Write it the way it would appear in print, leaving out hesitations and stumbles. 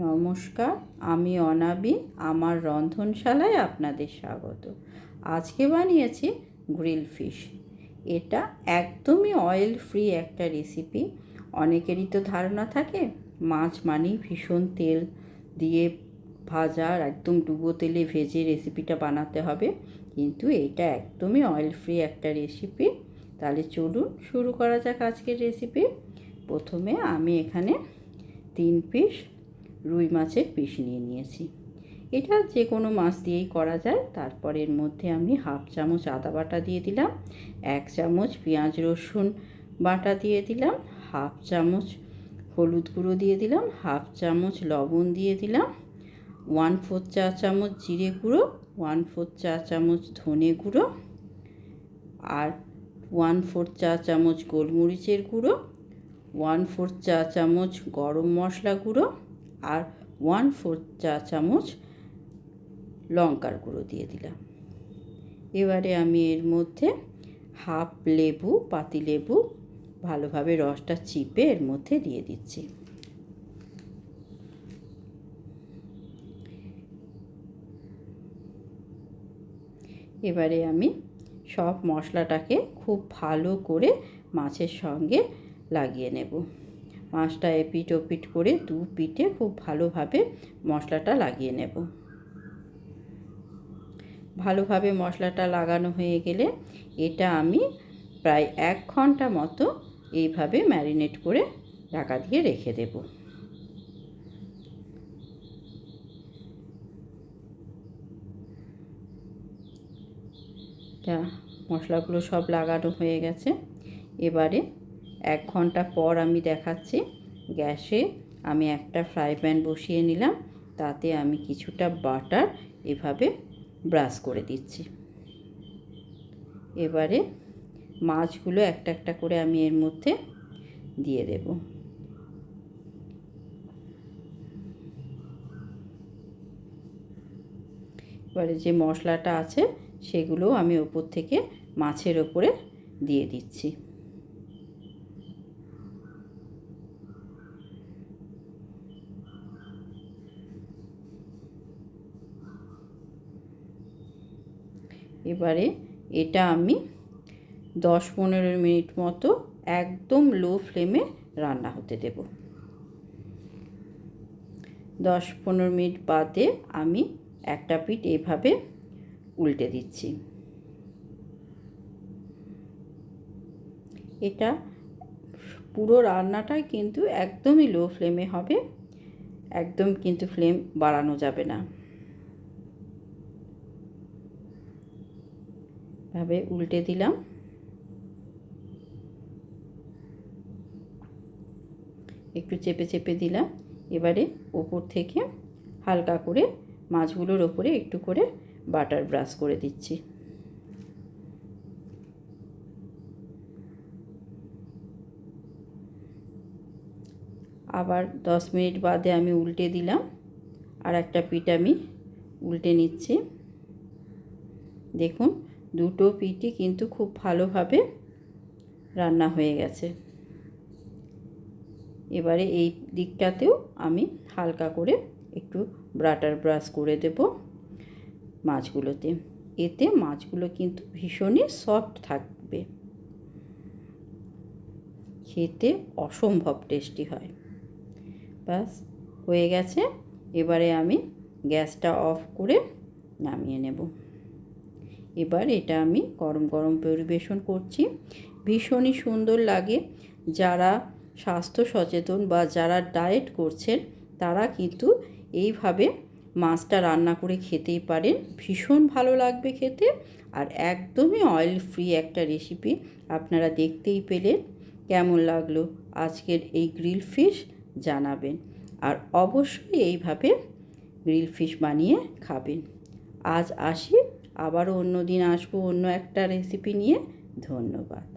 নমস্কার, আমি অনাবি। আমার রন্ধনশালায় আপনাদের স্বাগত। আজকে বানিয়েছি গ্রিল ফিশ। এটা একদমই অয়েল ফ্রি একটা রেসিপি। অনেকেরই তো ধারণা থাকে মাছ মানেই ভীষণ তেল দিয়ে ভাজা, একদম ডুবো তেলে ভেজে রেসিপিটা বানাতে হবে, কিন্তু এটা একদমই অয়েল ফ্রি একটা রেসিপি। তাহলে চলুন শুরু করা যাক আজকের রেসিপি। প্রথমে আমি এখানে 3 পিস রুই মাছের পিস নিয়ে নিয়েছি। এটা যে কোনো মাছ দিয়েই করা যায়। তারপর এর মধ্যে আমি হাফ চামচ আদা বাটা দিয়ে দিলাম, 1 চামচ পেঁয়াজ রসুন বাটা দিয়ে দিলাম, হাফ চামচ হলুদ গুঁড়ো দিয়ে দিলাম, হাফ চামচ লবণ দিয়ে দিলাম, 1/4 চা চামচ জিরে গুঁড়ো, 1/4 চা চামচ ধনে গুঁড়ো, আর 1/4 চা চামচ গোলমরিচের গুঁড়ো, 1/4 চা চামচ গরম মশলা গুঁড়ো, আর 1/4 চা চামচ লঙ্কার গুঁড়ো দিয়ে দিলাম। এবারে আমি এর মধ্যে হাফ লেবু, পাতিলেবু ভালোভাবে রসটা চিপে এর মধ্যে দিয়ে দিচ্ছি। এবারে আমি সব মশলাটাকে খুব ভালো করে মাছের সঙ্গে লাগিয়ে নেব। মাছটা এপিট ওপিট করে 2 পিঠে খুব ভালোভাবে মশলাটা লাগিয়ে নেব। ভালোভাবে মশলাটা লাগানো হয়ে গেলে এটা আমি প্রায় 1 ঘন্টা মতো এইভাবে ম্যারিনেট করে ঢাকা দিয়ে রেখে দেব। মশলাগুলো সব লাগানো হয়ে গেছে। এবারে 1 ঘন্টা পর আমি দেখাচ্ছি। গ্যাসে আমি একটা ফ্রাই প্যান বসিয়ে নিলাম, তাতে আমি কিছুটা বাটার এভাবে ব্রাশ করে দিচ্ছি। এবারে মাছগুলো একটা একটা করে আমি এর মধ্যে দিয়ে দেব। এবারে যে মশলাটা আছে সেগুলো আমি ওপর থেকে মাছের ওপরে দিয়ে দিচ্ছি। এবারে এটা আমি 10-15 মিনিট মতো একদম লো ফ্লেমে রান্না হতে দেব। 10-15 মিনিট বাদে আমি একটা পিঠ এভাবে উল্টে দিচ্ছি। এটা পুরো রান্নাটাই কিন্তু একদমই লো ফ্লেমে হবে, একদম কিন্তু ফ্লেম বাড়ানো যাবে না। ভাবে উল্টে দিলাম। একটু চেপে চেপে দিলাম। এবারে ওপর থেকে হালকা করে মাছগুলোর ওপরে একটু করে বাটার ব্রাশ করে দিচ্ছি। আবার 10 মিনিট বাদে আমি উল্টে দিলাম, আর একটা পিঠ আমি উল্টে নিচ্ছি। দেখুন দুটো পিঠই কিন্তু খুব ভালোভাবে রান্না হয়ে গেছে। এবারে এই দিকটাতেও আমি হালকা করে একটু বাটার ব্রাশ করে দেব মাছগুলোতে। এতে মাছগুলো কিন্তু ভীষণই সফট থাকবে, খেতে অসম্ভব টেস্টি হয়। ব্যাস হয়ে গেছে। এবারে আমি গ্যাসটা অফ করে নামিয়ে নেব। এবার এটা আমি গরম গরম পরিবেশন করছি। ভীষণই সুন্দর লাগে। যারা স্বাস্থ্য সচেতন বা যারা ডায়েট করছেন তারা কিন্তু এইভাবে মাছটা রান্না করে খেতেই পারেন, ভীষণ ভালো লাগবে খেতে। আর একদমই অয়েল ফ্রি একটা রেসিপি। আপনারা দেখতেই পেলেন। কেমন লাগলো আজকের এই গ্রিল ফিশ জানাবেন, আর অবশ্যই এইভাবে গ্রিল ফিশ বানিয়ে খাবেন। আজ আসি, আবারও অন্য দিন আসবো অন্য একটা রেসিপি নিয়ে। ধন্যবাদ।